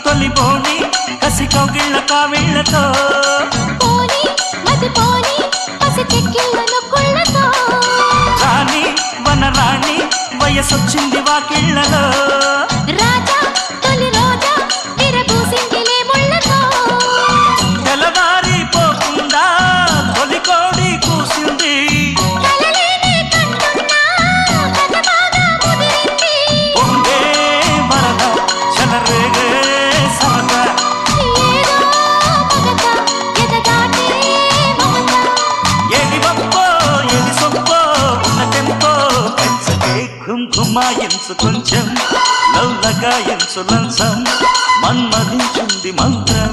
తొలి బోని కసి కౌగిళ్ళ కావిళ్ళతో పోని మది పోని పసి చెక్కిళ్ళను కుళ్ళతో రాణి వనరాణి వయసొచ్చింది వాకిళ్ళలో రాజా తొలి రోజా విరబూసిందిలే ముళ్ళతో తెలవారిపోకుండా తొలి కోడి కూసింది కలలేనే కంటున్నా కథ బాగా ముదిరింది పొంగే వరద చెలరేగే సరద ఏదో మగత ఎదగాటే మమత ఏది వప్పో ఏది సొప్పో ఉన్న టెంపో పెంచకే కుంకుమాయించు కొంచెం లవ్ లగాయించు లంచం మన్మధించుంది మంత్రం